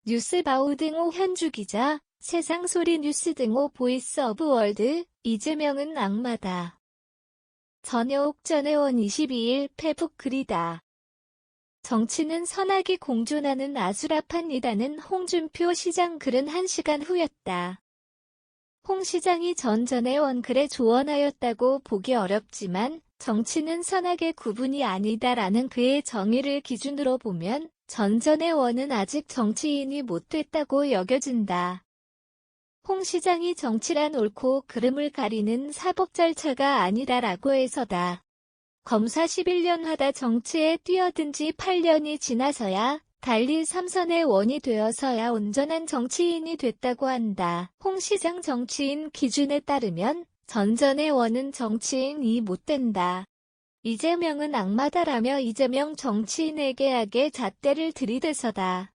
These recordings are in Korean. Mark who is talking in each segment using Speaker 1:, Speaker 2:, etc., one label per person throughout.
Speaker 1: 뉴스바우 등호 현주 기자, 세상소리 뉴스 등호 보이스 오브 월드, 이재명은 악마다. 전여옥 전 의원 22일 페북 글이다. 정치는 선악이 공존하는 아수라판이다는 홍준표 시장 글은 1시간 후였다. 홍 시장이 전 의원 글에 조언하였다고 보기 어렵지만 정치는 선악의 구분이 아니다라는 그의 정의를 기준으로 보면 전 의원은 아직 정치인이 못 됐다고 여겨진다. 홍 시장이 정치란 옳고 그름을 가리는 사법 절차가 아니다라고 해서다. 검사 11년 하다 정치에 뛰어든 지 8년이 지나서야 달리 3선의 원이 되어서야 온전한 정치인이 됐다고 한다. 홍 시장 정치인 기준에 따르면 전 의원은 정치인이 못 된다. 이재명은 악마다라며 이재명 정치인에게 악의 잣대를 들이대서다.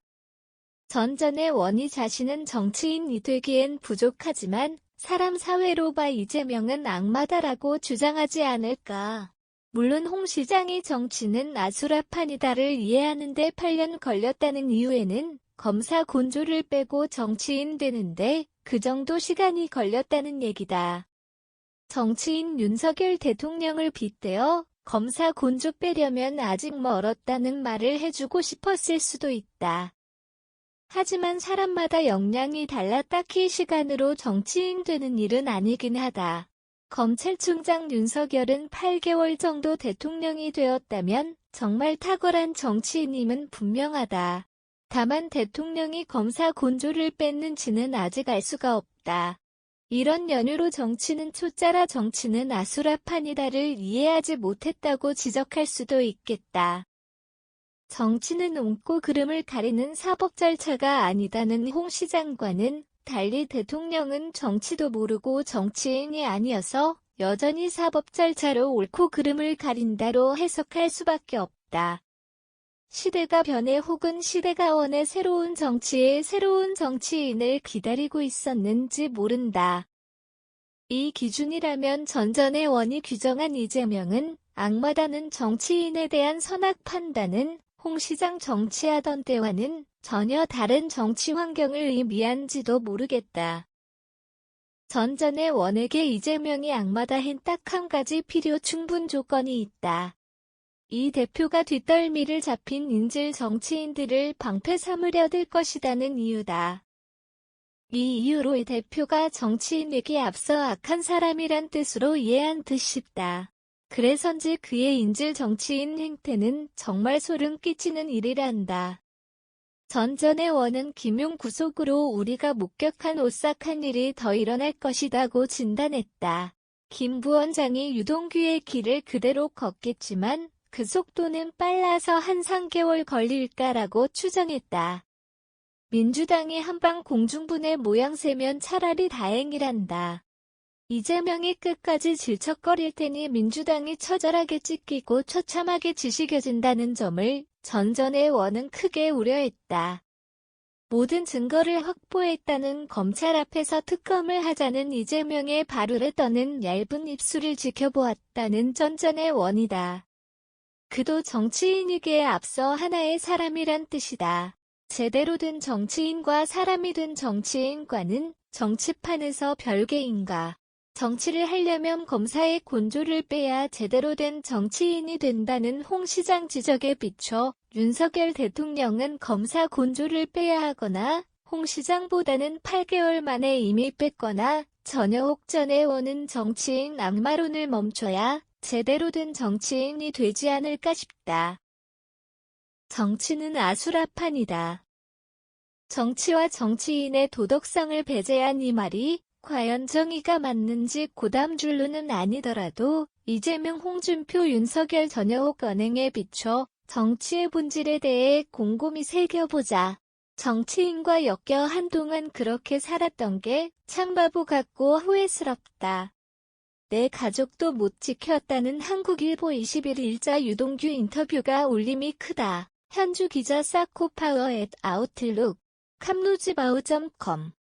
Speaker 1: 전 의원이 자신은 정치인이 되기엔 부족하지만 사람 사회로 봐 이재명은 악마다라고 주장하지 않을까. 물론 홍 시장이 정치는 아수라판이다를 이해하는데 8년 걸렸다는 이유에는 검사 곤조를 빼고 정치인 되는데 그 정도 시간이 걸렸다는 얘기다. 정치인 윤석열 대통령을 빗대어 검사 곤조 빼려면 아직 멀었다는 말을 해주고 싶었을 수도 있다. 하지만 사람마다 역량이 달라 딱히 시간으로 정치인 되는 일은 아니긴 하다. 검찰총장 윤석열은 8개월 정도 대통령이 되었다면 정말 탁월한 정치인임은 분명하다. 다만 대통령이 검사 곤조를 뺐는지는 아직 알 수가 없다. 이런 연유로 정치는 초짜라 정치는 아수라판이다를 이해하지 못했다고 지적할 수도 있겠다. 정치는 옳고 그름을 가리는 사법 절차가 아니다는 홍 시장과는 달리 대통령은 정치도 모르고 정치인이 아니어서 여전히 사법 절차로 옳고 그름을 가린다로 해석할 수밖에 없다. 시대가 변해 혹은 시대가 원해 새로운 정치에 새로운 정치인을 기다리고 있었는지 모른다. 이 기준이라면 전 의원이 규정한 이재명은 악마다는 정치인에 대한 선악 판단은 홍 시장 정치하던 때와는 전혀 다른 정치 환경을 의미한지도 모르겠다. 전 의원에게 이재명이 악마다 한 딱 한 가지 필요 충분 조건이 있다. 이 대표가 뒷덜미를 잡힌 인질 정치인들을 방패 삼으려 들 것이다는 이유다. 이 이유로 이 대표가 정치인에게 앞서 악한 사람이란 뜻으로 이해한 듯 싶다. 그래서인지 그의 인질 정치인 행태는 정말 소름 끼치는 일이란다. 전 의원은 김용 구속으로 우리가 목격한 오싹한 일이 더 일어날 것이다고 진단했다. 김 부원장이 유동규의 길을 그대로 걷겠지만 그 속도는 빨라서 한 3개월 걸릴까라고 추정했다. 민주당이 한방 공중분해 모양새면 차라리 다행이란다. 이재명이 끝까지 질척거릴 테니 민주당이 처절하게 찢기고 처참하게 지식여진다는 점을 전 의원은 크게 우려했다. 모든 증거를 확보했다는 검찰 앞에서 특검을 하자는 이재명의 발을에 떠는 얇은 입술을 지켜보았다는 전 의원이다. 그도 정치인이기에 앞서 하나의 사람이란 뜻이다. 제대로 된 정치인과 사람이 된 정치인과는 정치판에서 별개인가. 정치를 하려면 검사의 곤조를 빼야 제대로 된 정치인이 된다는 홍 시장 지적에 비춰 윤석열 대통령은 검사 곤조를 빼야 하거나 홍 시장보다는 8개월 만에 이미 뺐거나 전여옥 전 의원은 정치인 악마론을 멈춰야 제대로 된 정치인이 되지 않을까 싶다. 정치는 아수라판이다. 정치와 정치인의 도덕성을 배제한 이 말이 과연 정의가 맞는지 고담줄로는 아니더라도 이재명, 홍준표, 윤석열, 전여옥 언행에 비춰 정치의 본질에 대해 곰곰이 새겨보자. 정치인과 엮여 한동안 그렇게 살았던 게 참 바보 같고 후회스럽다. 내 가족도 못 지켰다는 한국일보 21일자 유동규 인터뷰가 울림이 크다. 현주 기자 사코파워 @아웃룩, 캄루즈바우.com